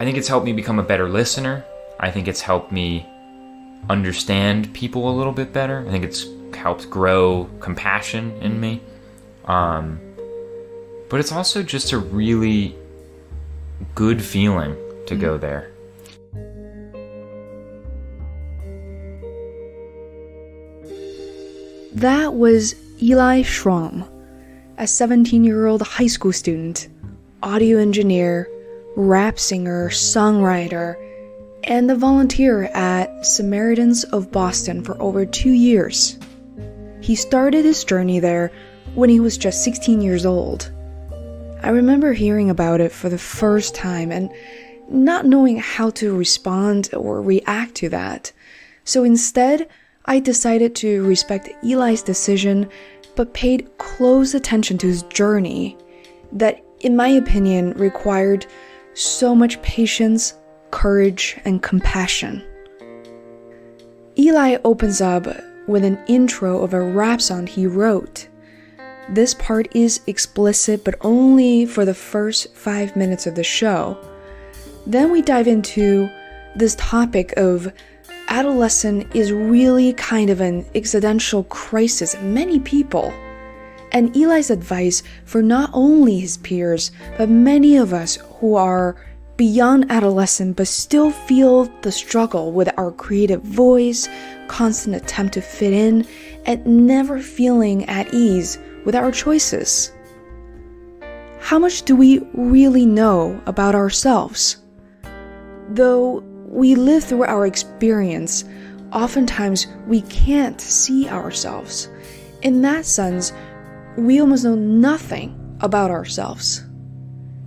think it's helped me become a better listener. I think it's helped me understand people a little bit better. I think it's helped grow compassion in me. But it's also just a really good feeling to go there. That was Eli Schwamm, a 17-year-old high school student, audio engineer, rap singer, songwriter, and the volunteer at Samaritans of Boston for over 2 years. He started his journey there when he was just 16 years old. I remember hearing about it for the first time and not knowing how to respond or react to that. So instead, I decided to respect Eli's decision, but paid close attention to his journey that, in my opinion, required so much patience, courage, and compassion. Eli opens up with an intro of a rap song he wrote. This part is explicit, but only for the first 5 minutes of the show. Then we dive into this topic of adolescence is really kind of an existential crisis in many people. And Eli's advice for not only his peers, but many of us who are beyond adolescent but still feel the struggle with our creative voice, constant attempt to fit in, and never feeling at ease with our choices. How much do we really know about ourselves? Though we live through our experience, oftentimes we can't see ourselves. In that sense, we almost know nothing about ourselves.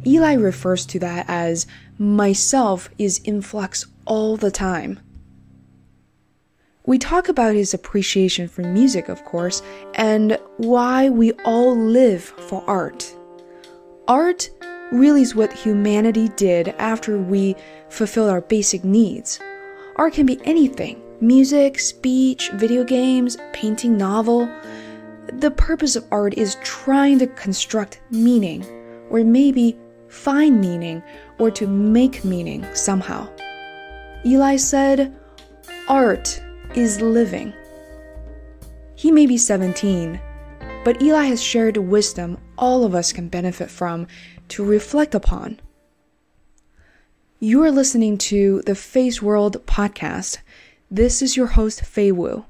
Eli refers to that as myself is in flux all the time. We talk about his appreciation for music, of course, and why we all live for art. Art really is what humanity did after we fulfilled our basic needs. Art can be anything: music, speech, video games, painting, novel. The purpose of art is trying to construct meaning, or maybe find meaning, or to make meaning somehow. Eli said, art is living. He may be 17, but Eli has shared wisdom all of us can benefit from to reflect upon. You are listening to the Feisworld podcast. This is your host, Feiworld.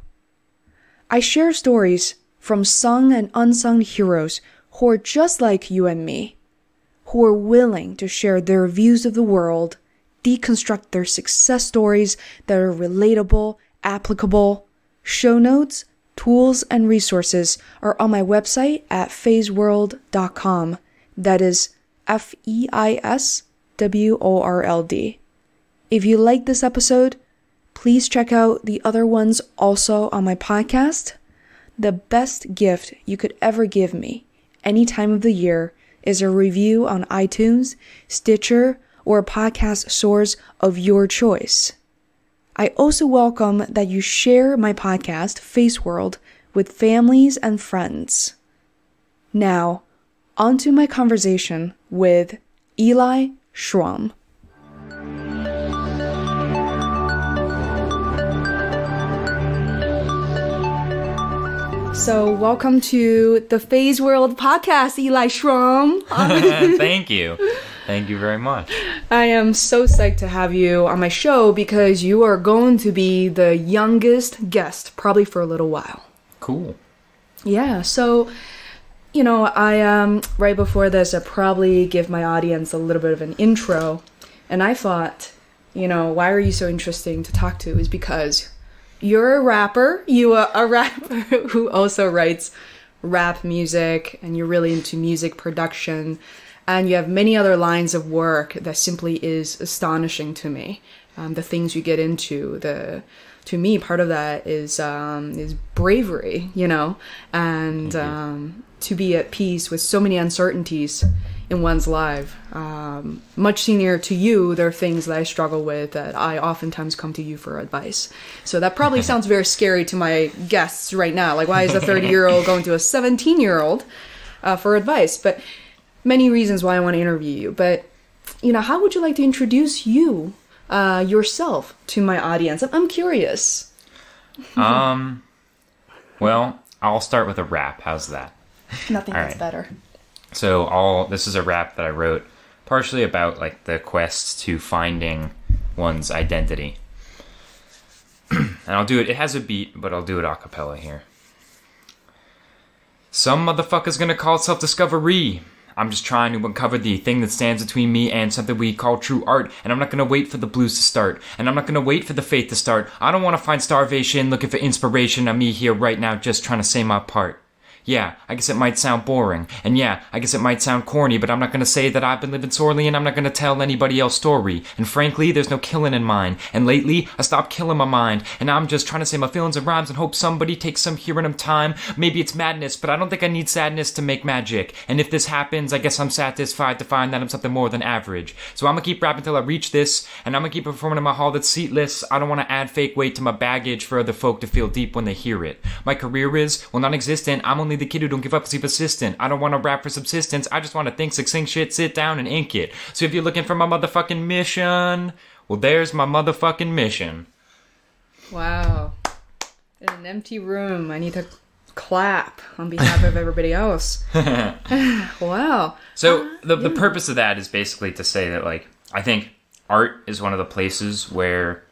I share stories from sung and unsung heroes who are just like you and me, who are willing to share their views of the world, deconstruct their success stories that are relatable, applicable. Show notes, tools, and resources are on my website at feisworld.com. That is Feisworld. If you like this episode, please check out the other ones also on my podcast. The best gift you could ever give me any time of the year is a review on iTunes, Stitcher, or a podcast source of your choice. I also welcome that you share my podcast, Feisworld, with families and friends. Now, on to my conversation with Eli Schwamm. So, welcome to the Feisworld podcast, Eli Schwamm. Thank you. Thank you very much. I am so psyched to have you on my show because you are going to be the youngest guest, probably for a little while. Cool. Yeah, so, I right before this, I probably give my audience a little bit of an intro. And I thought, why are you so interesting to talk to is because you're a rapper. You are a rapper who also writes rap music, and you're really into music production. And you have many other lines of work that simply is astonishing to me. The things you get into, to me, part of that is bravery, and to be at peace with so many uncertainties in one's life. Much senior to you, there are things that I struggle with that I oftentimes come to you for advice. So that probably sounds very scary to my guests right now. Like, why is a 30-year-old going to a 17-year-old for advice? But many reasons why I want to interview you. But how would you like to introduce yourself to my audience? I'm curious. Well, I'll start with a rap. How's that? Nothing gets better. So this is a rap that I wrote partially about like the quest to finding one's identity. And I'll do it has a beat, but I'll do it a cappella here. Some motherfucker's gonna call it self-discovery. I'm just trying to uncover the thing that stands between me and something we call true art. And I'm not gonna wait for the blues to start. And I'm not gonna wait for the faith to start. I don't wanna find starvation looking for inspiration. I'm me here right now just trying to say my part. Yeah, I guess it might sound boring. And yeah, I guess it might sound corny, but I'm not gonna say that I've been living sorely and I'm not gonna tell anybody else's story. And frankly, there's no killing in mine. And lately, I stopped killing my mind. And I'm just trying to say my feelings and rhymes and hope somebody takes some hearing of time. Maybe it's madness, but I don't think I need sadness to make magic. And if this happens, I guess I'm satisfied to find that I'm something more than average. So I'm gonna keep rapping till I reach this, and I'm gonna keep performing in my hall that's seatless. I don't wanna add fake weight to my baggage for other folk to feel deep when they hear it. My career is, well, non-existent. I'm only the kid who don't give up because he's persistent. I don't want to rap for subsistence. I just want to think succinct shit, sit down and ink it. So if you're looking for my motherfucking mission, well, there's my motherfucking mission. Wow. In an empty room, I need to clap on behalf of everybody else. Wow. So the purpose of that is basically to say that, like, I think art is one of the places where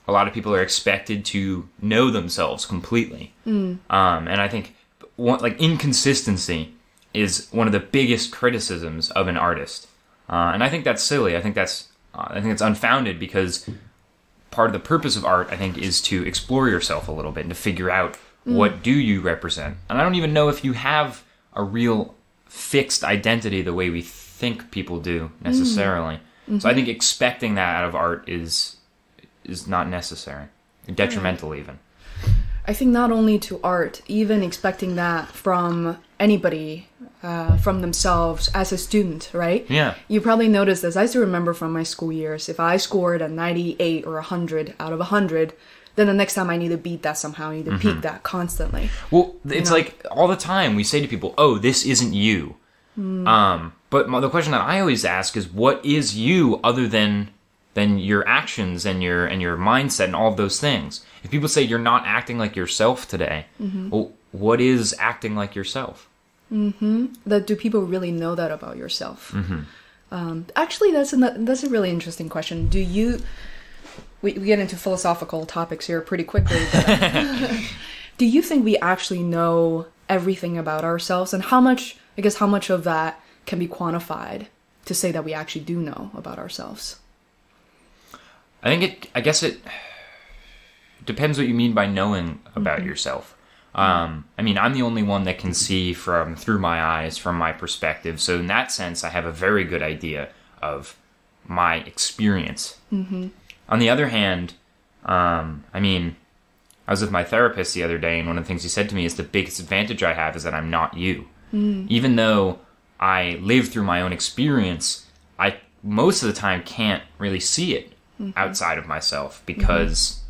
a lot of people are expected to know themselves completely. And I think inconsistency is one of the biggest criticisms of an artist, and I think that's silly. I think it's unfounded, because part of the purpose of art, I think, is to explore yourself a little bit and to figure out what do you represent. And I don't even know if you have a real fixed identity the way we think people do necessarily. So I think expecting that out of art is not necessary, detrimental even. I think not only to art, even expecting that from anybody, from themselves as a student, right? Yeah. You probably noticed this. I still remember from my school years, if I scored a 98 or 100 out of 100, then the next time I need to beat that somehow. I need to peak that constantly. Well, it's like all the time we say to people, oh, this isn't you. But the question that I always ask is, what is you other than your actions and your mindset and all of those things? If people say you're not acting like yourself today, well, what is acting like yourself? Do people really know that about yourself? Actually, that's a really interesting question. We get into philosophical topics here pretty quickly, but do you think we actually know everything about ourselves, and how much of that can be quantified to say that we actually do know about ourselves? I guess it depends what you mean by knowing about yourself. I mean, I'm the only one that can see through my eyes, from my perspective. So in that sense, I have a very good idea of my experience. On the other hand, I mean, I was with my therapist the other day, and one of the things he said to me is the biggest advantage I have is that I'm not you. Even though I live through my own experience, I most of the time can't really see it outside of myself, because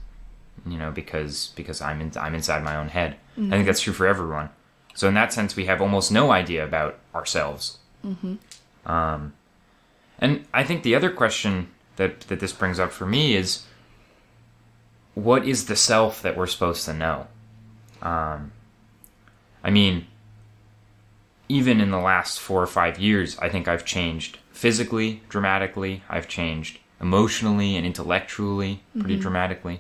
because I'm inside my own head. I think that's true for everyone. So in that sense, we have almost no idea about ourselves. And I think the other question that this brings up for me is, what is the self that we're supposed to know? I mean, even in the last 4 or 5 years, I think I've changed physically, dramatically. I've changed emotionally and intellectually pretty dramatically.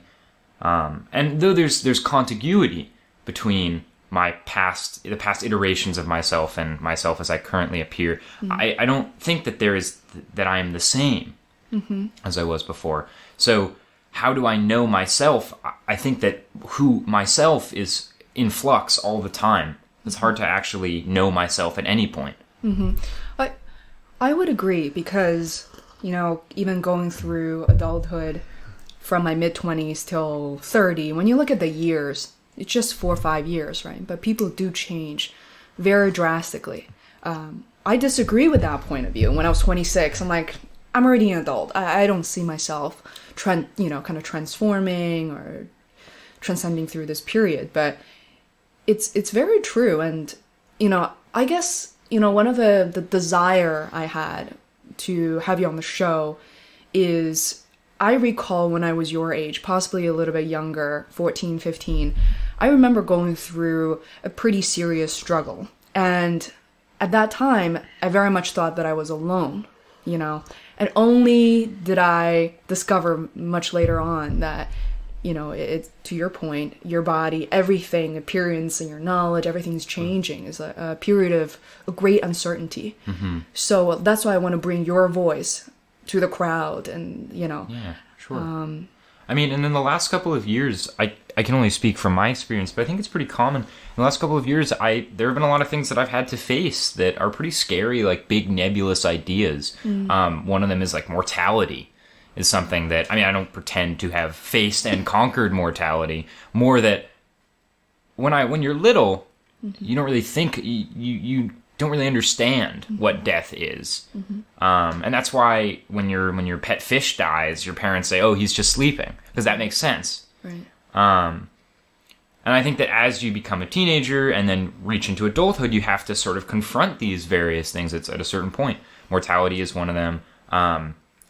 And though there's contiguity between the past iterations of myself and myself as I currently appear, I don't think that that I am the same as I was before. So how do I know myself? I think that who myself is in flux all the time. It's hard to actually know myself at any point. I would agree, because, even going through adulthood from my mid-20s till 30, when you look at the years, it's just 4 or 5 years, right? But people do change very drastically. I disagree with that point of view. When I was 26, I'm like, I'm already an adult. I don't see myself kind of transforming or transcending through this period. But it's very true. And, I guess, one of the desire I had to have you on the show is I recall when I was your age, possibly a little bit younger, 14, 15, I remember going through a pretty serious struggle. And at that time, I very much thought that I was alone, you know. And only did I discover much later on that, you know, it's, to your point, your body, everything, appearance and your knowledge, everything's changing. It's a period of great uncertainty. Mm-hmm. So that's why I want to bring your voice to the crowd and, you know. Yeah, sure. I mean, and in the last couple of years, I can only speak from my experience, but I think it's pretty common. In the last couple of years, there have been a lot of things that I've had to face that are pretty scary, like big nebulous ideas. One of them is like mortality is something that, I mean, I don't pretend to have faced and conquered mortality. More that when you're little, you don't really think, you don't really understand what death is. And that's why when your pet fish dies, your parents say, oh, he's just sleeping, because that makes sense. Right. And I think that as you become a teenager and then reach into adulthood, you have to sort of confront these various things at a certain point. Mortality is one of them.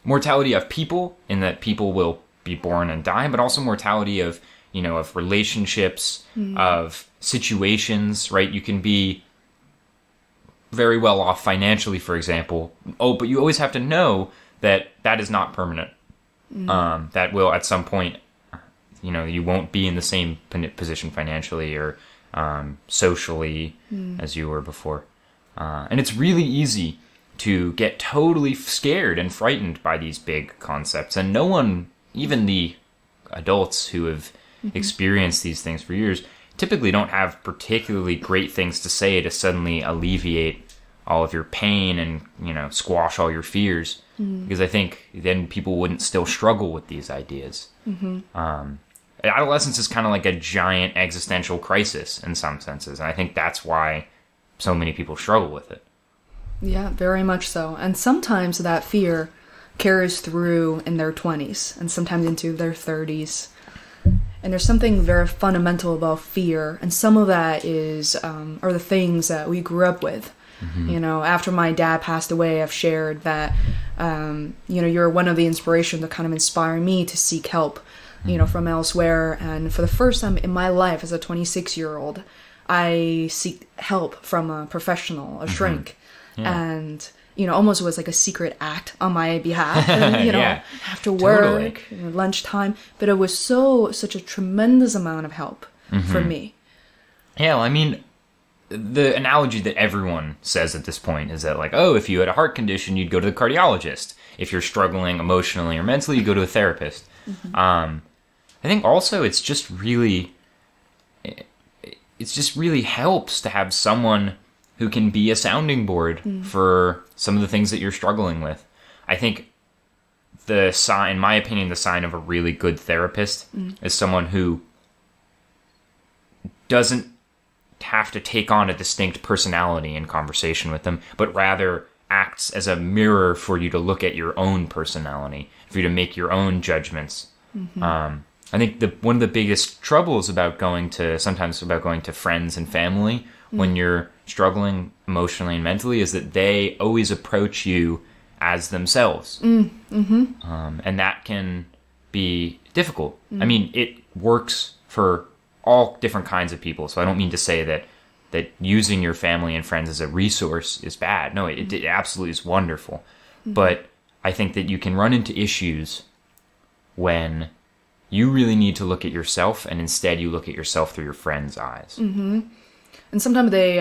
Mortality of people, in that people will be born and die, but also mortality of, you know, of relationships, of situations, right? You can be very well off financially, for example. Oh, but you always have to know that that is not permanent. That will, at some point, you know, you won't be in the same position financially or socially as you were before. And it's really easy to get totally scared and frightened by these big concepts. And no one, even the adults who have experienced these things for years, typically don't have particularly great things to say to suddenly alleviate all of your pain and, you know, squash all your fears. Because I think then people wouldn't still struggle with these ideas. Adolescence is kind of like a giant existential crisis in some senses. And I think that's why so many people struggle with it. Yeah, very much so. And sometimes that fear carries through in their 20s and sometimes into their 30s. And there's something very fundamental about fear. And some of that is are the things that we grew up with. You know, after my dad passed away, I've shared that, you know, you're one of the inspirations that kind of inspire me to seek help, you know, from elsewhere. And for the first time in my life as a 26-year-old, I seek help from a professional, a shrink. And, you know, almost was like a secret act on my behalf, you know, after work, lunchtime. But it was such a tremendous amount of help for me. Yeah, well, I mean, the analogy that everyone says at this point is that, like, oh, if you had a heart condition, you'd go to the cardiologist. If you're struggling emotionally or mentally, you go to a therapist. I think also it just really helps to have someone who can be a sounding board for some of the things that you're struggling with. I think in my opinion, the sign of a really good therapist is someone who doesn't have to take on a distinct personality in conversation with them, but rather acts as a mirror for you to look at your own personality, for you to make your own judgments. I think one of the biggest troubles about going to friends and family when you're struggling emotionally and mentally is that they always approach you as themselves. And that can be difficult. I mean, it works for all different kinds of people. So I don't mean to say that using your family and friends as a resource is bad. No, it absolutely is wonderful. But I think that you can run into issues when you really need to look at yourself and instead you look at yourself through your friend's eyes. And sometimes they,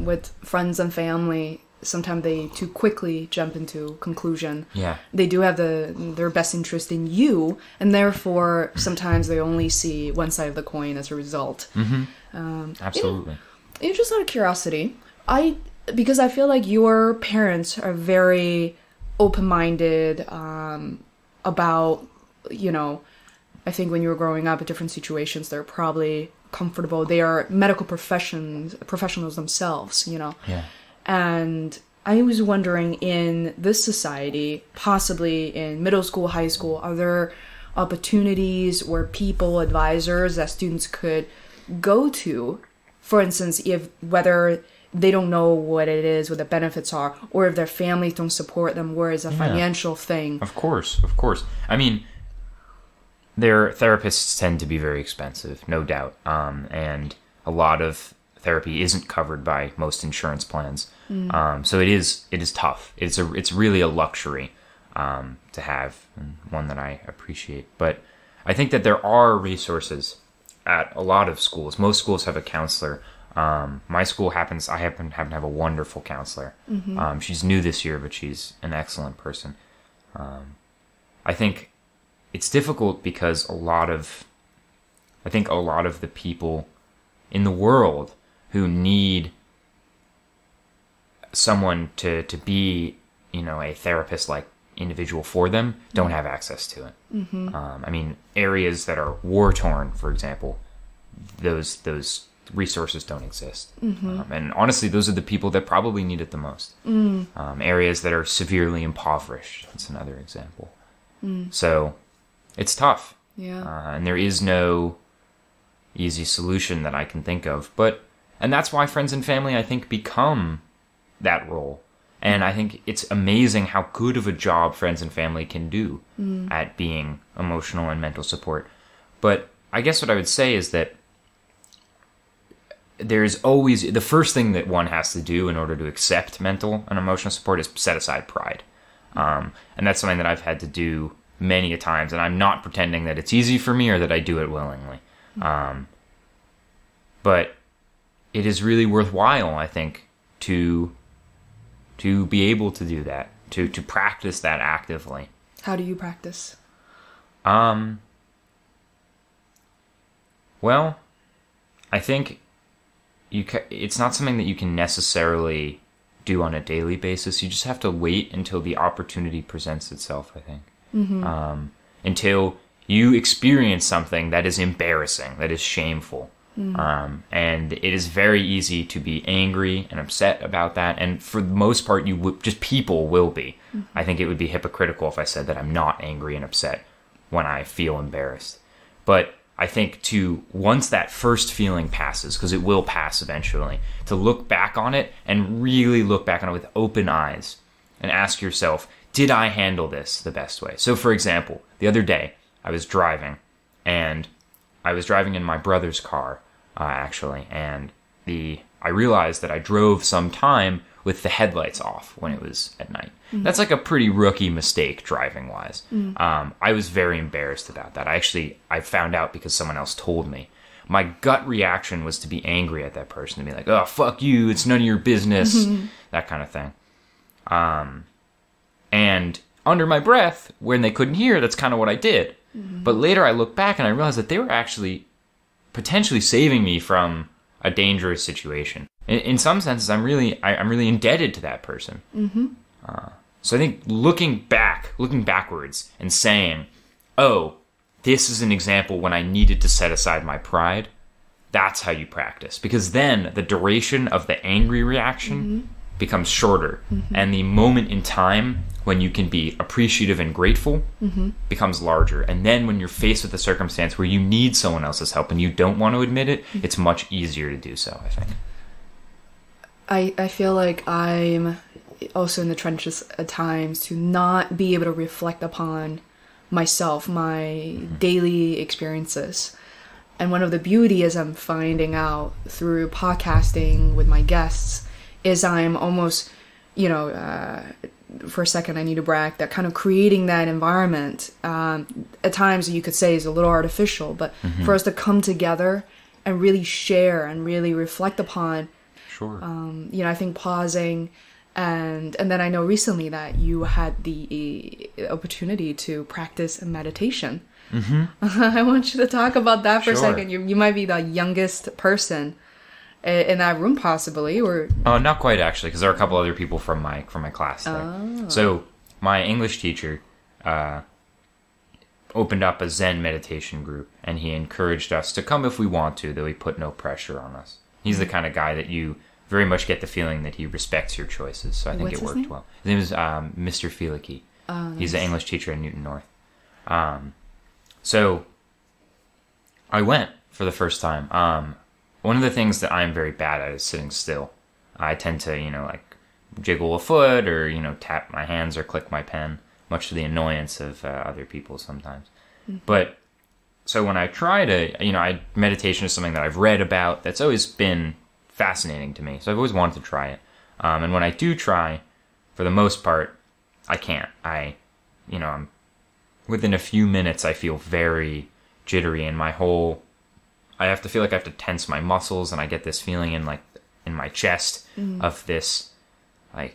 with friends and family, sometimes they too quickly jump into conclusion. Yeah. They do have their best interest in you, and therefore sometimes they only see one side of the coin as a result. Absolutely. You know, just out of curiosity, because I feel like your parents are very open-minded about, you know, I think when you were growing up in different situations, they're probably comfortable. They are medical professionals themselves, you know. Yeah. And I was wondering, in this society, possibly in middle school, high school, are there opportunities or people, advisors that students could go to? For instance, whether they don't know what it is, what the benefits are, or if their families don't support them, where it's a financial thing. Of course. I mean, their therapists tend to be very expensive, no doubt. And a lot of therapy isn't covered by most insurance plans. So it is tough. It's really a luxury to have, and one that I appreciate. But I think that there are resources at a lot of schools. Most schools have a counselor. My school I happen to have a wonderful counselor. She's new this year, but she's an excellent person. I think it's difficult because a lot of the people in the world who need someone to be, a therapist-like individual for them don't have access to it. I mean, areas that are war-torn, for example, those resources don't exist. And honestly, those are the people that probably need it the most. Areas that are severely impoverished, that's another example. So it's tough. And there is no easy solution that I can think of. And that's why friends and family, I think, become that role. And I think it's amazing how good of a job friends and family can do at being emotional and mental support. But I guess what I would say is that there's always, the first thing that one has to do in order to accept mental and emotional support is set aside pride. And that's something that I've had to do many a times. And I'm not pretending that it's easy for me or that I do it willingly. But it is really worthwhile, I think, to be able to do that, to practice that actively. How do you practice? Well, I think it's not something that you can necessarily do on a daily basis. You just have to wait until the opportunity presents itself, I think. Until you experience something that is embarrassing, that is shameful. And it is very easy to be angry and upset about that. And for the most part, people will be. I think it would be hypocritical if I said that I'm not angry and upset when I feel embarrassed. But I think once that first feeling passes, because it will pass eventually, to look back on it and really look back on it with open eyes and ask yourself, did I handle this the best way? So for example, the other day I was driving in my brother's car, actually, and I realized that I drove some time with the headlights off when it was at night. That's like a pretty rookie mistake driving-wise. I was very embarrassed about that. I found out because someone else told me. My gut reaction was to be angry at that person, to be like, oh, fuck you, it's none of your business, that kind of thing. And under my breath, when they couldn't hear, that's kind of what I did. But later I looked back and I realized that they were actually potentially saving me from a dangerous situation. In some senses, I'm really indebted to that person. So I think looking backwards and saying, oh, this is an example when I needed to set aside my pride, that's how you practice. Because then the duration of the angry reaction becomes shorter. And the moment in time when you can be appreciative and grateful becomes larger. And then when you're faced with a circumstance where you need someone else's help and you don't want to admit it, it's much easier to do so, I think. I feel like I'm also in the trenches at times to not be able to reflect upon myself, my daily experiences. And one of the beauties I'm finding out through podcasting with my guests is I'm almost, for a second I need to brag, that kind of creating that environment at times you could say is a little artificial, but for us to come together and really share and really reflect upon, I think pausing, and then I know recently that you had the opportunity to practice meditation. I want you to talk about that for a second. You might be the youngest person in that room, possibly, or not quite actually, because there are a couple other people from my class there. So my English teacher opened up a Zen meditation group, and he encouraged us to come if we want to, though he put no pressure on us. He's the kind of guy that you very much get the feeling that he respects your choices, so I think it worked well. His name is Mr. Felicki. He's an English teacher in Newton North. So I went for the first time. One of the things that I'm very bad at is sitting still. I tend to, like jiggle a foot or, tap my hands or click my pen, much to the annoyance of other people sometimes. But so when I try to, meditation is something that I've read about that's always been fascinating to me. So I've always wanted to try it. And when I do try, for the most part, I can't. I'm within a few minutes, I feel very jittery and I have to feel like I have to tense my muscles, and I get this feeling in my chest of this, I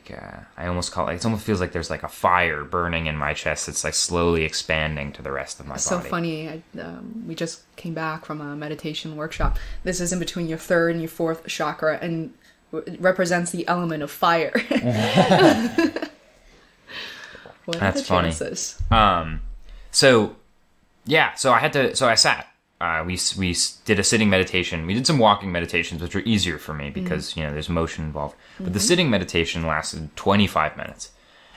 almost call it almost feels like there's like a fire burning in my chest. It's like slowly expanding to the rest of my body. So funny. We just came back from a meditation workshop. This is in between your third and your fourth chakra, and it represents the element of fire. What are the chances? So I sat. We did a sitting meditation. We did some walking meditations, which were easier for me because, there's motion involved. But the sitting meditation lasted 25 minutes.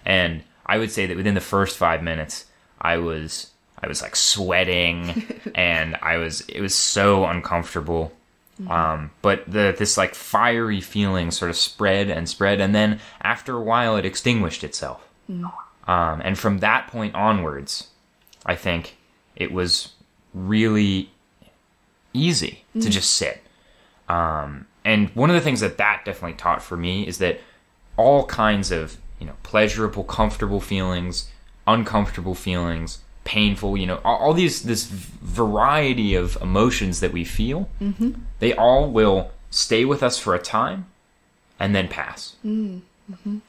And I would say that within the first 5 minutes, I was like sweating and it was so uncomfortable. But this like fiery feeling sort of spread. And then after a while, it extinguished itself. And from that point onwards, I think it was really easy to just sit. And one of the things that definitely taught for me is that all kinds of, pleasurable, comfortable feelings, uncomfortable feelings, painful, all this variety of emotions that we feel, they all will stay with us for a time and then pass. And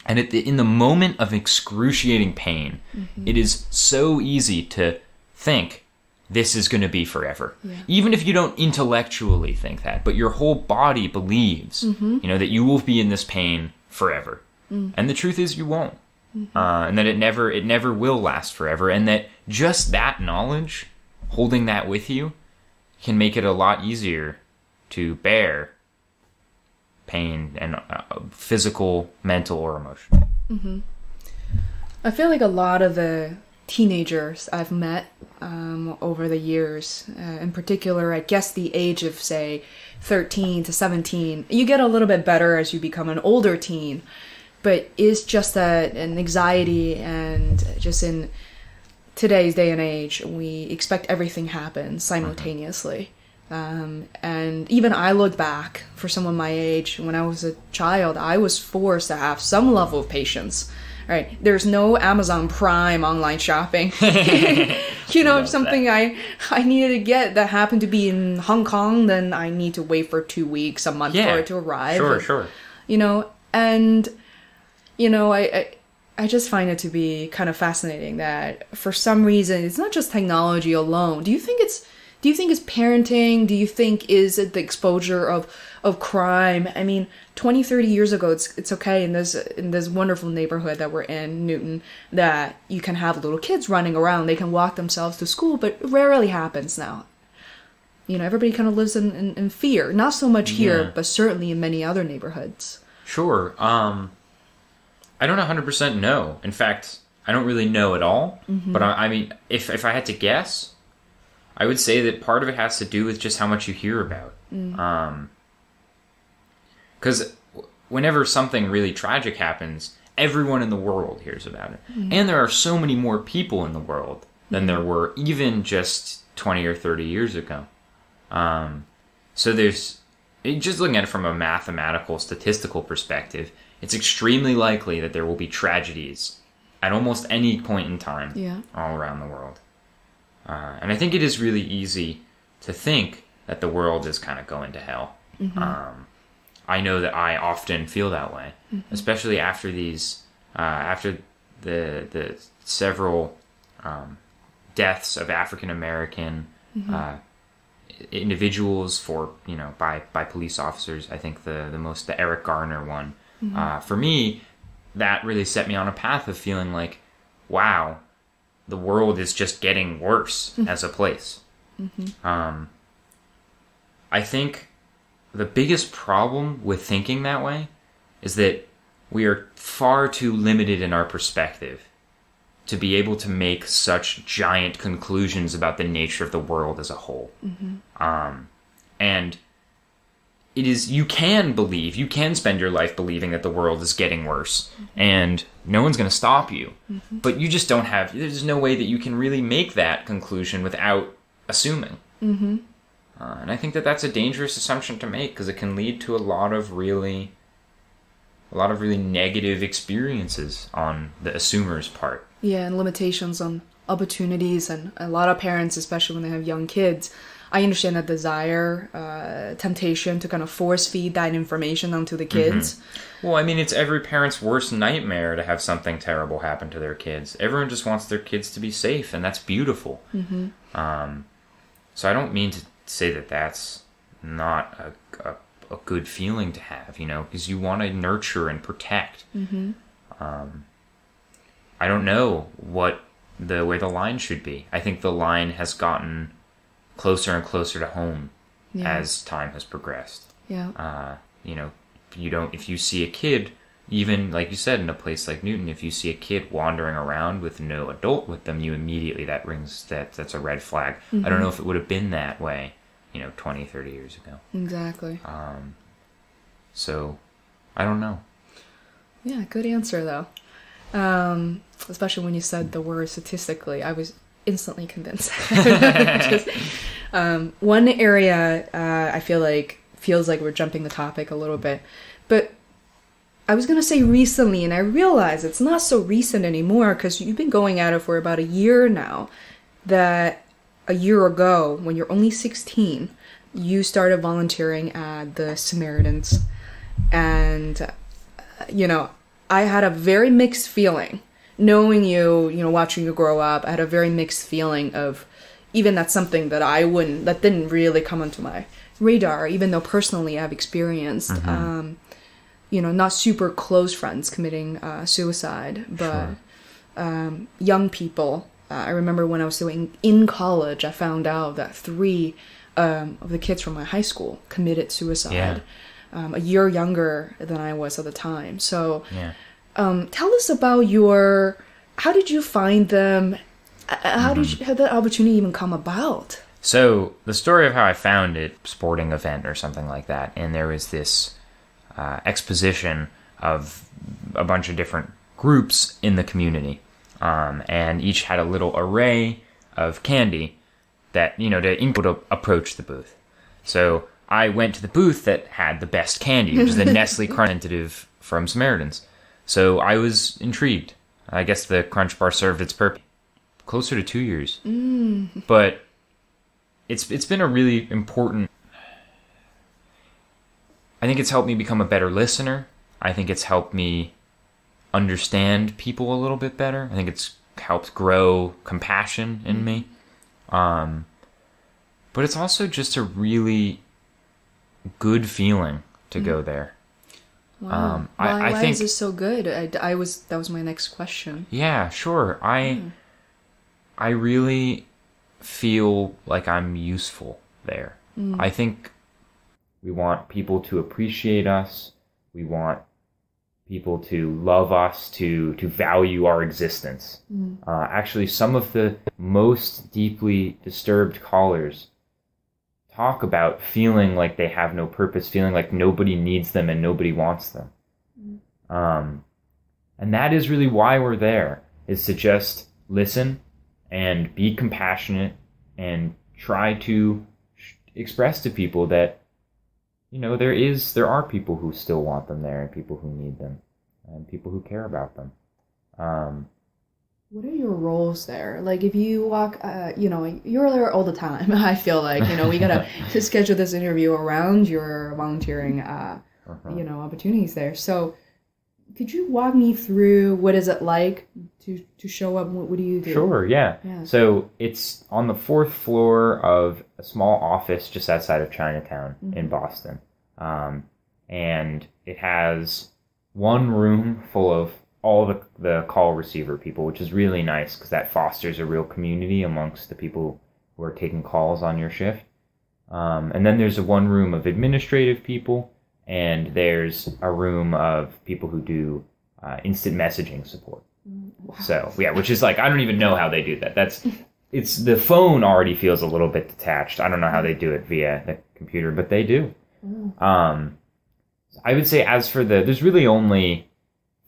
in the moment of excruciating pain, it is so easy to think this is going to be forever. Yeah. Even if you don't intellectually think that, but your whole body believes, that you will be in this pain forever. And the truth is you won't. And that it never will last forever. And that just that knowledge, holding that with you, can make it a lot easier to bear pain and physical, mental, or emotional. I feel like a lot of the teenagers I've met over the years, in particular, I guess the age of, say, 13 to 17, you get a little bit better as you become an older teen, but it's just an anxiety, and just in today's day and age, we expect everything happen simultaneously. And even I look back, for someone my age, when I was a child, I was forced to have some level of patience. Right? There's no Amazon Prime online shopping. If something I needed to get that happened to be in Hong Kong, then I need to wait for 2 weeks, a month for it to arrive. Sure. I just find it to be kind of fascinating that for some reason, it's not just technology alone. Do you think it's parenting? Do you think is it the exposure of crime? I mean, 20, 30 years ago, it's okay in this wonderful neighborhood that we're in, Newton, that you can have little kids running around. They can walk themselves to school, but it rarely happens now. Everybody kind of lives in fear. Not so much here, but certainly in many other neighborhoods. Sure. I don't 100% know. In fact, I don't really know at all. But I mean, if I had to guess, I would say that part of it has to do with just how much you hear about. Because whenever something really tragic happens, everyone in the world hears about it. And there are so many more people in the world than there were even just 20 or 30 years ago. So there's, just looking at it from a mathematical, statistical perspective, it's extremely likely that there will be tragedies at almost any point in time all around the world. And I think it is really easy to think that the world is kind of going to hell. I know that I often feel that way, especially after after the several deaths of African American individuals by police officers. I think the Eric Garner one. For me, that really set me on a path of feeling like, wow, the world is just getting worse as a place. I think the biggest problem with thinking that way is that we are far too limited in our perspective to be able to make such giant conclusions about the nature of the world as a whole. And you can spend your life believing that the world is getting worse, and no one's going to stop you. But you just don't have, there's no way that you can really make that conclusion without assuming. And I think that that's a dangerous assumption to make, because it can lead to a lot of really negative experiences on the assumer's part. Yeah, and limitations on opportunities, and a lot of parents, especially when they have young kids, I understand that desire, temptation to kind of force feed that information onto the kids. Well, I mean, it's every parent's worst nightmare to have something terrible happen to their kids. Everyone just wants their kids to be safe, and that's beautiful. So I don't mean to say that that's not a good feeling to have, because you want to nurture and protect. I don't know what the way the line should be. I think the line has gotten closer and closer to home as time has progressed. If you see a kid, even like you said, in a place like Newton, if you see a kid wandering around with no adult with them, you immediately, that's a red flag. I don't know if it would have been that way 20, 30 years ago. Exactly. So I don't know. Yeah, good answer though. Especially when you said the word statistically, I was instantly convinced. One area I feels like we're jumping the topic a little bit, but I was gonna say recently, and I realize it's not so recent anymore, because you've been going at it for about a year now. That a year ago, when you're only 16, you started volunteering at the Samaritans, and I had a very mixed feeling. Knowing you, watching you grow up, I had a very mixed feeling of, even that's something that didn't really come onto my radar, even though personally I've experienced, not super close friends committing suicide, but young people. I remember when I was still in college, I found out that 3 of the kids from my high school committed suicide, a year younger than I was at the time. So tell us about how did you find them? How did that opportunity even come about? So the story of how I found it, sporting event or something like that, and there was this exposition of a bunch of different groups in the community, and each had a little array of candy that, to approach the booth. So I went to the booth that had the best candy, which is the Nestle Crunch representative from Samaritans. So I was intrigued. I guess the Crunch Bar served its purpose. Closer to 2 years. But it's been a really important... I think it's helped me become a better listener. I think it's helped me understand people a little bit better. I think it's helped grow compassion in me. But it's also just a really good feeling to go there. Wow. I why think, is this so good? That was my next question. Yeah, sure. I really feel like I'm useful there. I think we want people to appreciate us. We want people to love us, to value our existence. Actually, some of the most deeply disturbed callers talk about feeling like they have no purpose, feeling like nobody needs them and nobody wants them. And that is really why we're there, is to just listen and be compassionate and try to express to people that, there are people who still want them there, and people who need them, and people who care about them. What are your roles there? Like, if you walk, you're there all the time. I feel like, we gotta schedule this interview around your volunteering, opportunities there. So, could you walk me through what is it like to show up? What do you do? Sure, yeah. So it's on the 4th floor of a small office just outside of Chinatown in Boston. And it has one room full of all the call receiver people, which is really nice because that fosters a real community amongst the people who are taking calls on your shift. And then there's one room of administrative people, and there's a room of people who do instant messaging support. Wow. So, yeah, which is like, I don't even know how they do that. The phone already feels a little bit detached. I don't know how they do it via the computer, but they do. I would say there's really only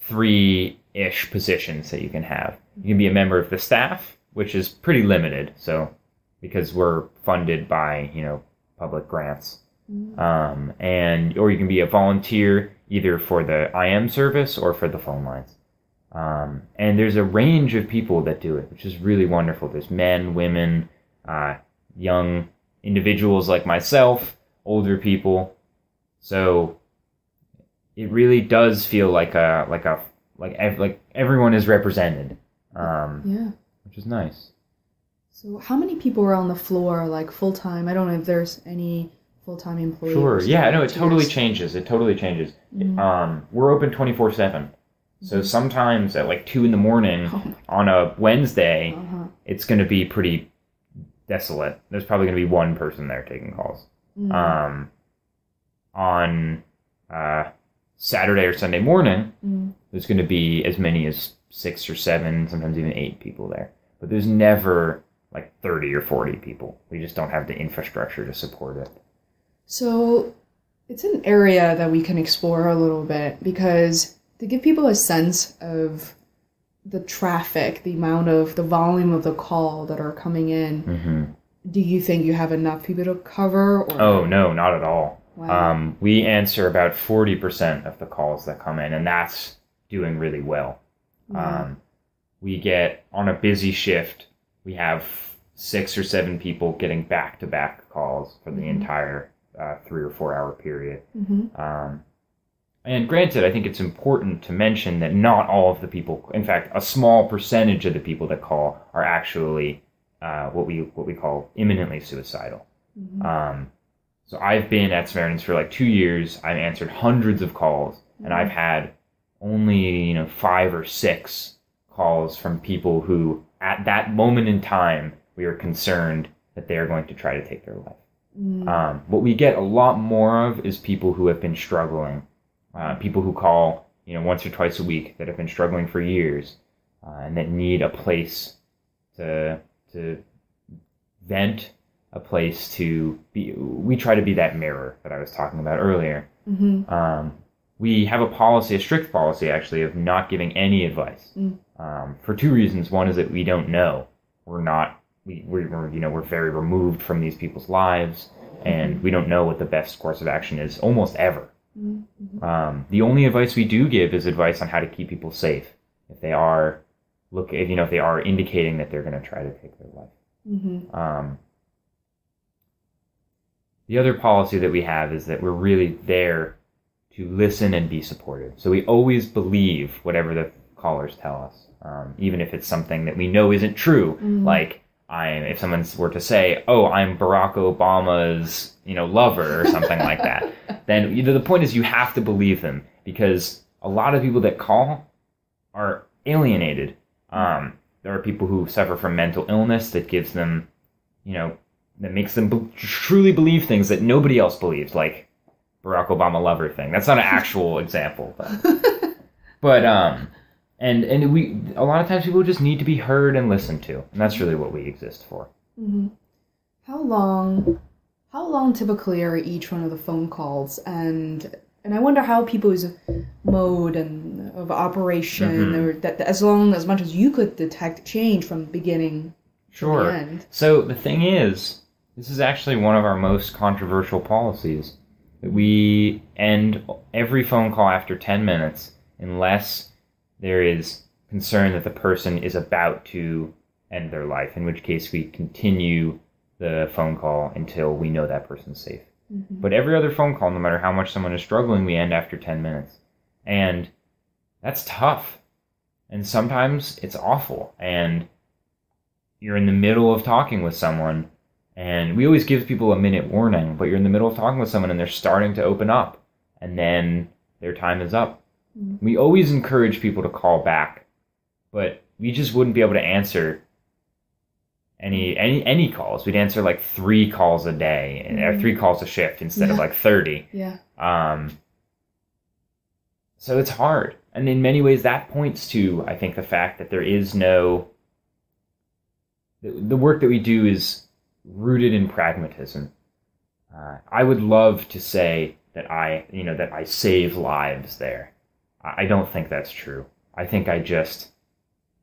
3-ish positions that you can have. You can be a member of the staff, which is pretty limited, so because we're funded by, public grants. Or you can be a volunteer either for the IM service or for the phone lines. And there's a range of people that do it, which is really wonderful. There's men, women, young individuals like myself, older people. So it really does feel like everyone is represented. Which is nice. So how many people are on the floor, like full-time? I don't know if there's any full-time employees. Sure. Yeah, no, it totally changes. We're open 24/7. So sometimes at like 2 a.m. on a Wednesday, it's going to be pretty desolate. There's probably going to be one person there taking calls. On Saturday or Sunday morning, there's going to be as many as 6 or 7, sometimes even 8 people there. But there's never like 30 or 40 people. We just don't have the infrastructure to support it. So it's an area that we can explore a little bit, because to give people a sense of the traffic, the volume of the call that are coming in, do you think you have enough people to cover? Or? Oh, no, not at all. Wow. We answer about 40% of the calls that come in, and that's doing really well. We get, on a busy shift, we have 6 or 7 people getting back-to-back calls for the entire 3 or 4 hour period. And granted, I think it's important to mention that not all of the people, in fact, a small percentage of the people that call are actually what we call imminently suicidal. So I've been at Samaritans for like 2 years. I've answered hundreds of calls, and I've had only 5 or 6 calls from people who, at that moment in time, we are concerned that they are going to try to take their life. What we get a lot more of is people who have been struggling. People who call, once or twice a week, that have been struggling for years, and that need a place to vent, a place to be. We try to be that mirror that I was talking about earlier. We have a strict policy actually, of not giving any advice, for 2 reasons. One is that we don't know. We're very removed from these people's lives, and we don't know what the best course of action is almost ever. The only advice we do give is advice on how to keep people safe if they are indicating that they're going to try to take their life. The other policy that we have is that we're really there to listen and be supportive. So we always believe whatever the callers tell us, even if it's something that we know isn't true. Like, if someone were to say, "Oh, I'm Barack Obama's, lover," or something like that, then the point is you have to believe them, because a lot of people that call are alienated. There are people who suffer from mental illness that gives them, that makes them truly believe things that nobody else believes, like Barack Obama lover thing. That's not an actual example, but and we, a lot of times people just need to be heard and listened to, and that's really what we exist for. How long typically are each one of the phone calls, and I wonder how people's mode and of operation, or that as much as you could detect change from beginning to the end. So the thing is, this is actually one of our most controversial policies. We end every phone call after 10 minutes unless there is concern that the person is about to end their life, in which case we continue the phone call until we know that person's safe. But every other phone call, no matter how much someone is struggling, we end after 10 minutes. And that's tough. And sometimes it's awful. And you're in the middle of talking with someone, and we always give people a minute warning, but you're in the middle of talking with someone and they're starting to open up, and then their time is up. We always encourage people to call back, but we just wouldn't be able to answer any calls. We'd answer like 3 calls a day, or 3 calls a shift instead of like 30. So it's hard. And in many ways that points to, I think, the fact that there is no... The work that we do is rooted in pragmatism. I would love to say that that I save lives there. I don't think that's true. I think I just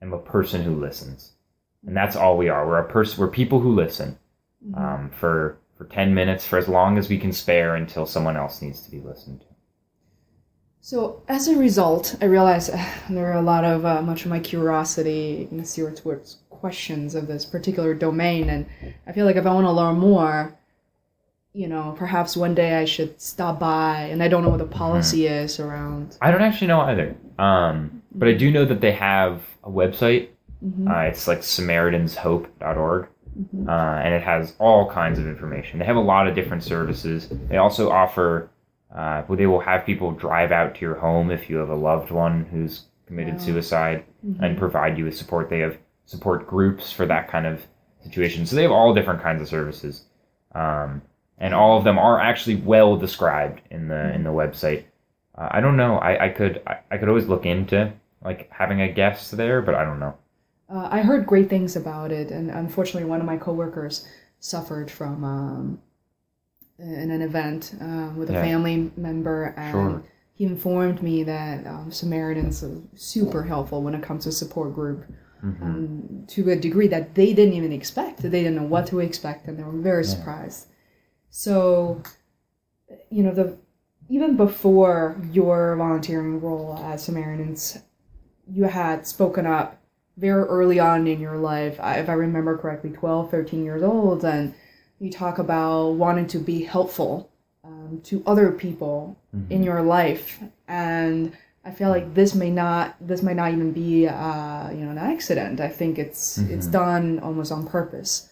am a person who listens. And that's all we are. We're people who listen, for 10 minutes, for as long as we can spare until someone else needs to be listened to. So as a result, I realized there are a lot of much of my curiosity steered towards questions of this particular domain, and I feel like if I want to learn more, perhaps one day I should stop by, and I don't know what the policy is around. I don't actually know either, but I do know that they have a website. It's like SamaritansHope.org, and it has all kinds of information. They have a lot of different services. They also offer... they will have people drive out to your home if you have a loved one who's committed suicide, and provide you with support. They have support groups for that kind of situation. So they have all different kinds of services. And all of them are actually well described in the website. I don't know. I could always look into like having a guest there, but I don't know. I heard great things about it, and unfortunately one of my coworkers suffered from... in an event with a family member, and he informed me that Samaritans are super helpful when it comes to support group, to a degree that they didn't even expect. They didn't know what to expect, and they were very surprised. So, even before your volunteering role at Samaritans, you had spoken up very early on in your life, if I remember correctly, 12, 13 years old, and you talk about wanting to be helpful to other people in your life, and I feel like this might not even be an accident. I think it's done almost on purpose.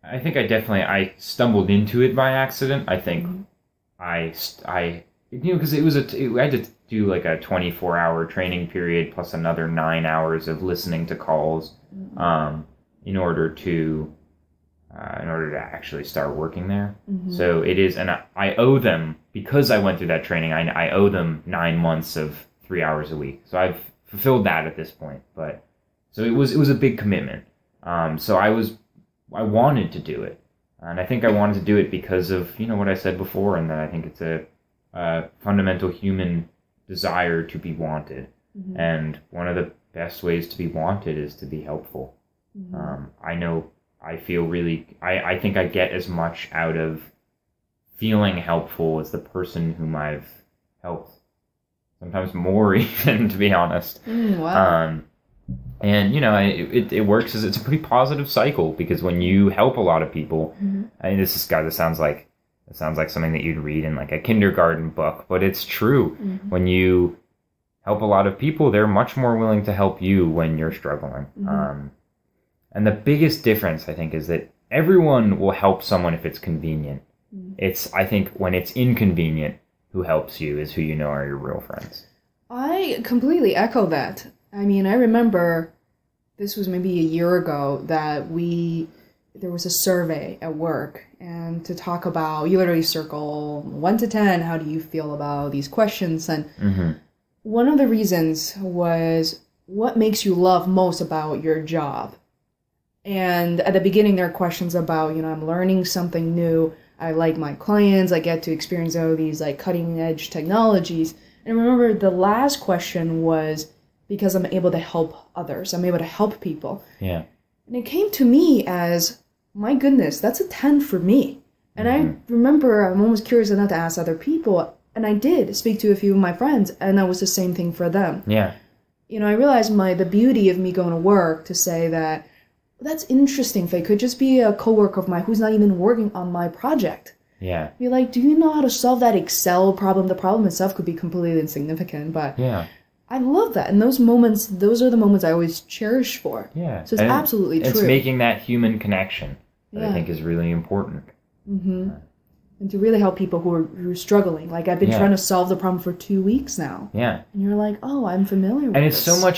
I think I stumbled into it by accident. I think because I had to do like a 24-hour training period plus another 9 hours of listening to calls in order to actually start working there. So it is, and I owe them, because I went through that training, I owe them 9 months of 3 hours a week. So I've fulfilled that at this point. But so it was a big commitment. So I wanted to do it, and I think I wanted to do it because of what I said before, and that I think it's a fundamental human desire to be wanted, and one of the best ways to be wanted is to be helpful. I think I get as much out of feeling helpful as the person whom I've helped. Sometimes more even, to be honest. Wow. And it works as it's a pretty positive cycle, because when you help a lot of people, I mean, this sounds like something that you'd read in like a kindergarten book, but it's true. When you help a lot of people, they're much more willing to help you when you're struggling. And the biggest difference, I think, is that everyone will help someone if it's convenient. I think when it's inconvenient, who helps you is who you know are your real friends. I completely echo that. I mean, I remember this was maybe a year ago that there was a survey at work, and to talk about, you literally circle 1 to 10, how do you feel about these questions? And one of the reasons was, what makes you love most about your job? And at the beginning, there are questions about, I'm learning something new. I like my clients. I get to experience all these like cutting edge technologies. And I remember the last question was, because I'm able to help others. I'm able to help people. Yeah. And it came to me as, my goodness, that's a 10 for me. And I remember I'm almost curious enough to ask other people. And I did speak to a few of my friends, and that was the same thing for them. Yeah. I realized the beauty of me going to work to say that, that's interesting, Faye. Could just be a coworker of mine who's not even working on my project. Yeah. Be like, do you know how to solve that Excel problem? The problem itself could be completely insignificant, but I love that. And those are the moments I always cherish for. Yeah. So it's absolutely true. It's making that human connection that I think is really important. And to really help people who are struggling. Like, I've been trying to solve the problem for 2 weeks now. Yeah. And you're like, oh, I'm familiar with this. And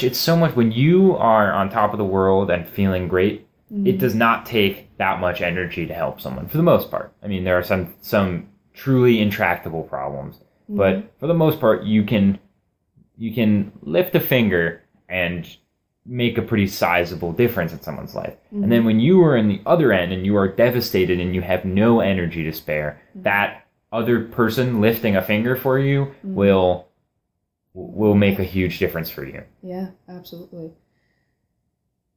it's so much, when you are on top of the world and feeling great, it does not take that much energy to help someone, for the most part. I mean, there are some truly intractable problems. But for the most part, you can lift a finger and make a pretty sizable difference in someone's life. And then when you are in the other end and you are devastated and you have no energy to spare, that other person lifting a finger for you will make a huge difference for you. Yeah, absolutely.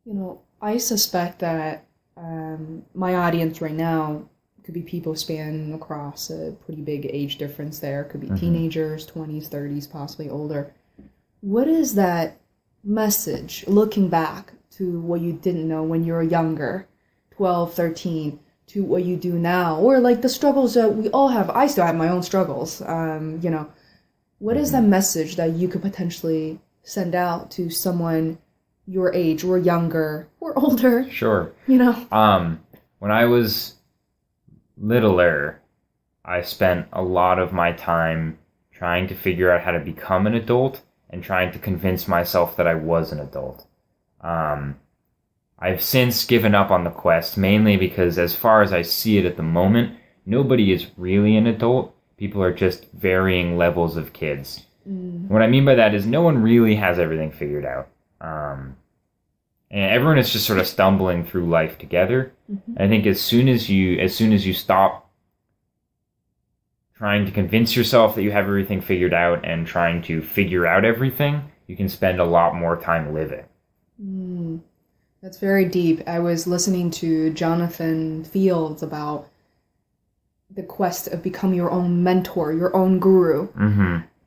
You know, I suspect that my audience right now could be people spanning across a pretty big age difference there. Could be teenagers, 20s, 30s, possibly older. What is that message, looking back to what you didn't know when you were younger, 12, 13, to what you do now? Or like the struggles that we all have. I still have my own struggles. You know, what is that message that you could potentially send out to someone your age or younger or older? Sure. You know? When I was littler, I spent a lot of my time trying to figure out how to become an adult and trying to convince myself that I was an adult. I've since given up on the quest, mainly because as far as I see it at the moment, nobody is really an adult. People are just varying levels of kids. What I mean by that is no one really has everything figured out. And everyone is just sort of stumbling through life together. I think as soon as you stop trying to convince yourself that you have everything figured out and trying to figure out everything, you can spend a lot more time living. That's very deep. I was listening to Jonathan Fields about the quest of becoming your own mentor, your own guru.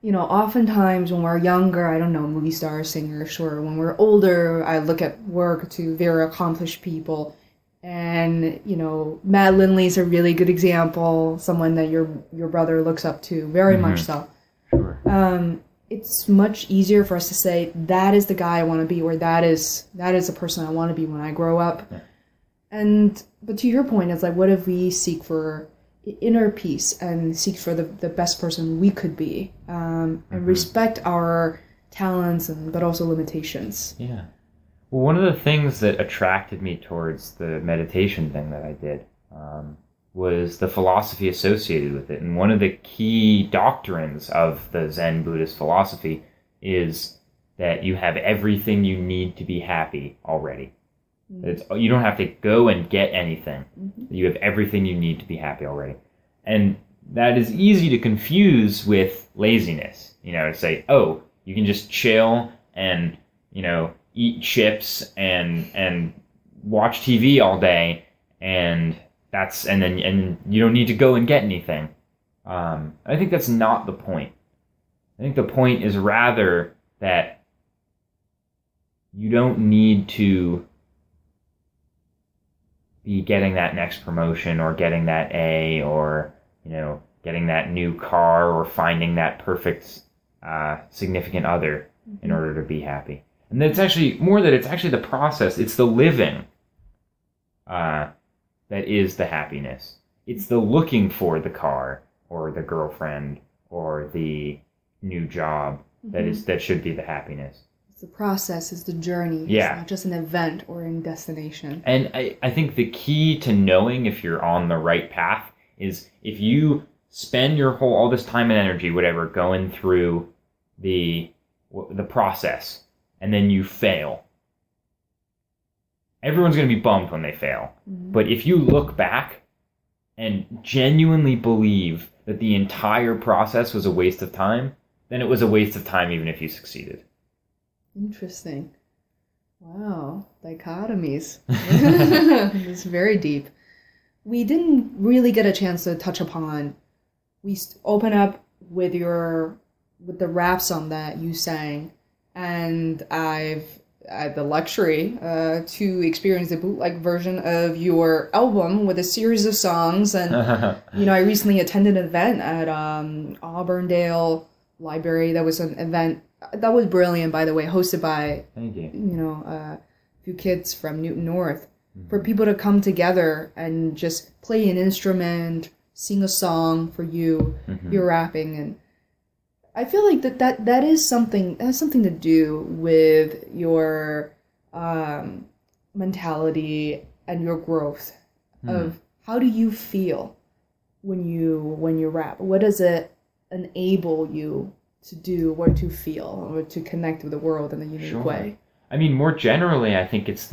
You know, oftentimes when we're younger, I don't know, movie stars, singers, sure. When we're older, I look at work to very accomplished people. And, you know, Matt Lindley's a really good example, someone that your brother looks up to, very much so. Sure. It's much easier for us to say, that is the guy I want to be, or that is the person I want to be when I grow up. But to your point, it's like, what if we seek for inner peace and seek for the best person we could be, and respect our talents but also limitations. Yeah. Well, one of the things that attracted me towards the meditation thing that I did was the philosophy associated with it. And one of the key doctrines of the Zen Buddhist philosophy is that you have everything you need to be happy already. You don't have to go and get anything. You have everything you need to be happy already. And that is easy to confuse with laziness. You know, to say, oh, you can just chill and, you know, eat chips and watch TV all day and you don't need to go and get anything. I think that's not the point. I think the point is rather that you don't need to be getting that next promotion or getting that A or, you know, getting that new car or finding that perfect significant other in order to be happy. And it's actually more that it's actually the process, it's the living that is the happiness. It's the looking for the car or the girlfriend or the new job that should be the happiness. It's the process, it's the journey. Yeah. It's not just an event or a destination. And I think the key to knowing if you're on the right path is if you spend all this time and energy, whatever, going through the process, and then you fail. Everyone's going to be bummed when they fail. But if you look back and genuinely believe that the entire process was a waste of time, then it was a waste of time even if you succeeded. Interesting. Wow. Dichotomies. It's very deep. We didn't really get a chance to touch upon. We open up with the rap song that you sang, and I've had the luxury to experience the bootleg version of your album with a series of songs. And you know, I recently attended an event at Auburndale Library. That was an event that was brilliant, by the way, hosted by you know, a few kids from Newton North, for people to come together and just play an instrument, sing a song for you. You're rapping, and I feel like that has something to do with your mentality and your growth of how do you feel when you rap? What does it enable you to do or to feel or to connect with the world in a unique way? I mean, more generally, I think it's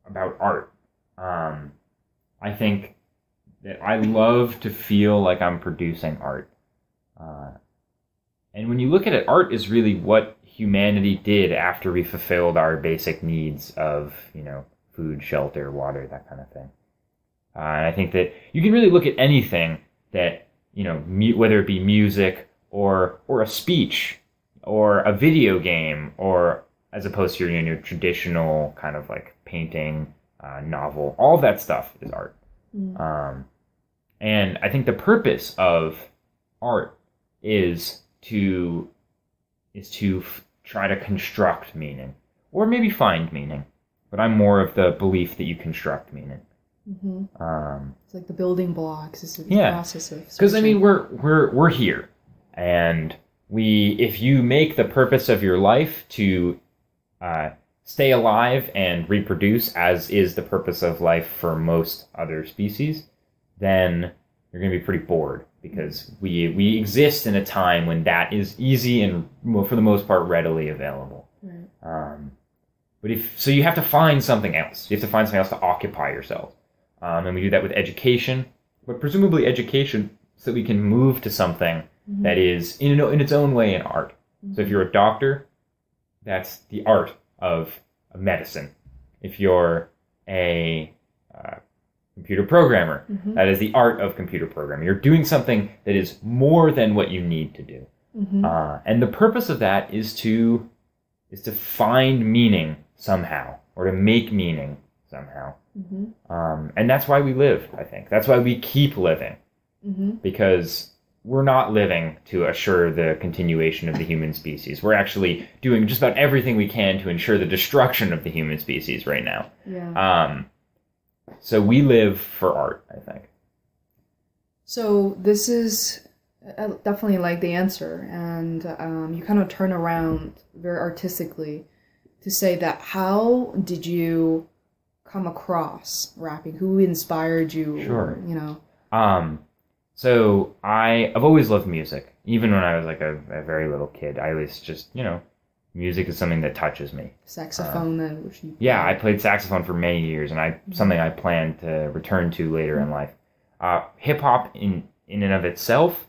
about art. I think that I love to feel like I'm producing art. And when you look at it, art is really what humanity did after we fulfilled our basic needs of, food, shelter, water, that kind of thing. And I think that you can really look at anything that, whether it be music or a speech or a video game, or as opposed to your traditional kind of like painting, novel, all of that stuff is art. And I think the purpose of art is to try to construct meaning, or maybe find meaning. But I'm more of the belief that you construct meaning. It's like the building blocks. It's the process of. Because I mean, we're here, and if you make the purpose of your life to stay alive and reproduce, as is the purpose of life for most other species, then you're going to be pretty bored, because we exist in a time when that is easy and, for the most part, readily available. Right. But so you have to find something else. You have to find something else to occupy yourself. And we do that with education, but presumably education so that we can move to something that is, in its own way, an art. So if you're a doctor, that's the art of medicine. If you're a computer programmer, that is the art of computer programming. You're doing something that is more than what you need to do. And the purpose of that is to find meaning somehow, or to make meaning somehow. And that's why we live, I think. That's why we keep living. Because we're not living to assure the continuation of the human species. We're actually doing just about everything we can to ensure the destruction of the human species right now. So we live for art, I think. So this is definitely like the answer. And you kind of turn around very artistically to say that how did you come across rapping? Who inspired you? Sure. So I've always loved music. Even when I was like a very little kid, I was just, music is something that touches me. Saxophone, I played saxophone for many years, and something I plan to return to later in life. Hip hop in and of itself,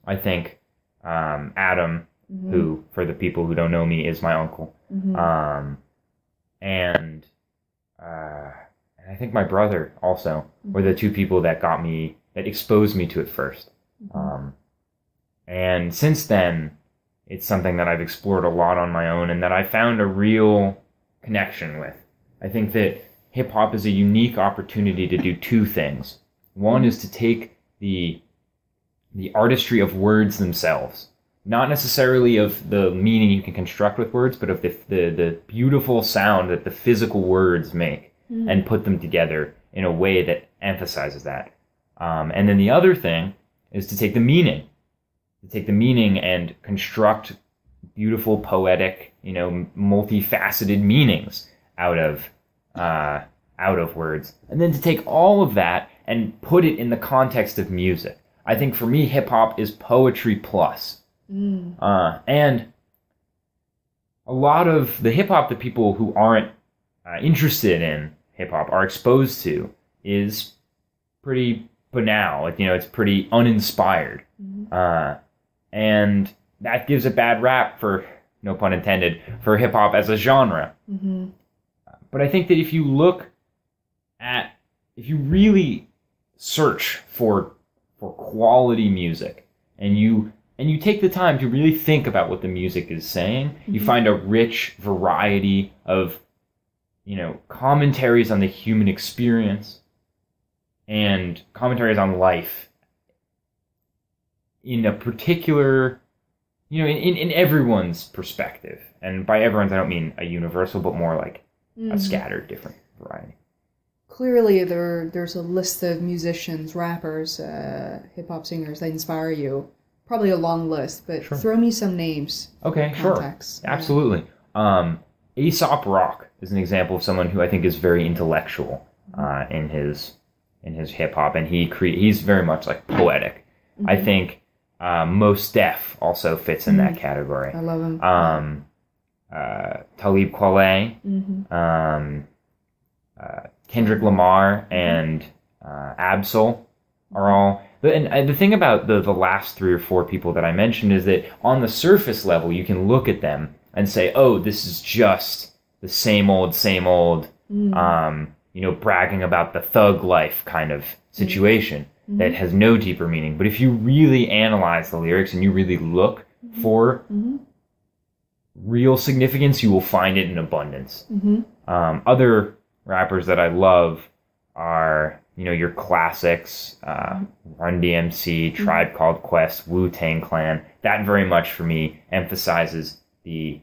I think, Adam, who, for the people who don't know me, is my uncle, and I think my brother also were the two people that exposed me to it first. And since then, it's something that I've explored a lot on my own and that I found a real connection with. I think that hip-hop is a unique opportunity to do two things. One is to take the artistry of words themselves, not necessarily of the meaning you can construct with words, but of the beautiful sound that the physical words make, and put them together in a way that emphasizes that. And then the other thing is to take the meaning. And construct beautiful, poetic, multifaceted meanings out of words. And then to take all of that and put it in the context of music. I think for me, hip-hop is poetry plus. And a lot of the hip-hop that people who aren't interested in hip-hop are exposed to is pretty banal. It's pretty uninspired. And that gives a bad rap, for no pun intended, for hip-hop as a genre. But I think that if you really search for quality music, and you take the time to really think about what the music is saying, you find a rich variety of, commentaries on the human experience and commentaries on life in a particular, in everyone's perspective. And by everyone's, I don't mean a universal, but more like a scattered, different variety. Clearly, there's a list of musicians, rappers, hip-hop singers that inspire you. Probably a long list, but throw me some names. Okay, context. Sure. Absolutely. Aesop Rock is an example of someone who I think is very intellectual in his hip-hop, and he's very much like poetic. I think Mos Def also fits in that category. I love him. Talib Kweli, Kendrick Lamar, and Absol are all. And the thing about the last 3 or 4 people that I mentioned is that on the surface level, you can look at them and say, oh, this is just the same old, bragging about the thug life kind of situation that has no deeper meaning. But if you really analyze the lyrics and you really look for real significance, you will find it in abundance. Other rappers that I love are, your classics, Run DMC, Tribe Called Quest, Wu-Tang Clan. That very much for me emphasizes the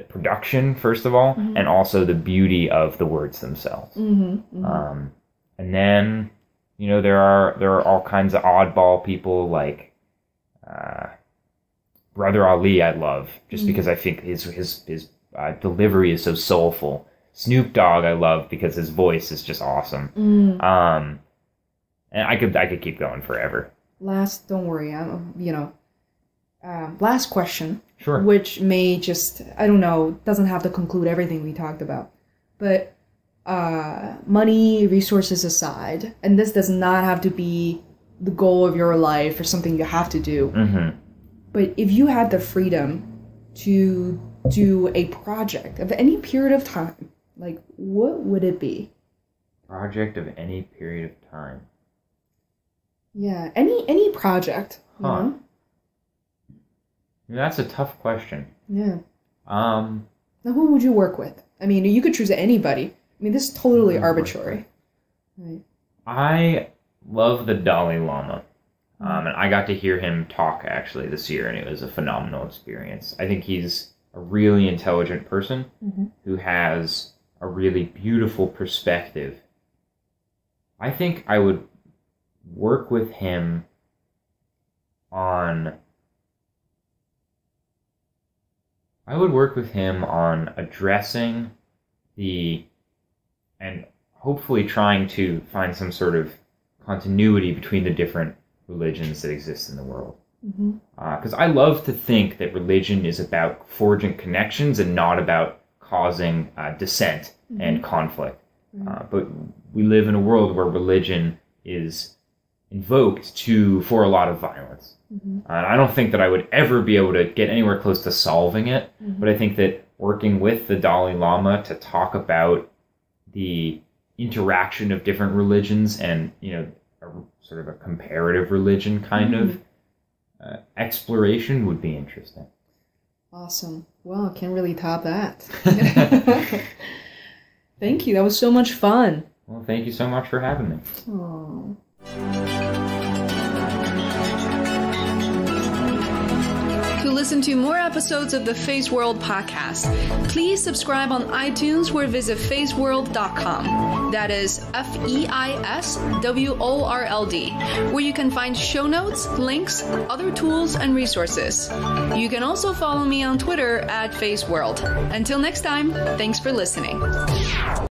production, first of all, and also the beauty of the words themselves. And then, there are all kinds of oddball people like Brother Ali. I love just because I think his delivery is so soulful. Snoop Dogg I love because his voice is just awesome. And I could keep going forever. Don't worry, last question. Sure. Which may just, I don't know, doesn't have to conclude everything we talked about. But money, resources aside, and this does not have to be the goal of your life or something you have to do. But if you had the freedom to do a project of any period of time, like, what would it be? Project of any period of time. Yeah, any project. Huh. That's a tough question. Yeah. Now, who would you work with? I mean, you could choose anybody. I mean, this is totally arbitrary. Right. I love the Dalai Lama. And I got to hear him talk, actually, this year, and it was a phenomenal experience. I think he's a really intelligent person who has a really beautiful perspective. I think I would work with him on addressing and hopefully trying to find some sort of continuity between the different religions that exist in the world. Because I love to think that religion is about forging connections and not about causing dissent and conflict. But we live in a world where religion is invoked for a lot of violence. And I don't think that I would ever be able to get anywhere close to solving it, but I think that working with the Dalai Lama to talk about the interaction of different religions and, sort of a comparative religion kind of exploration would be interesting. Awesome. Well, I can't really top that. Thank you. That was so much fun. Well, thank you so much for having me. Aww. To listen to more episodes of the Feisworld podcast, please subscribe on iTunes or visit feisworld.com. That is FEISWORLD, where you can find show notes, links, other tools, and resources. You can also follow me on Twitter at Feisworld. Until next time, thanks for listening.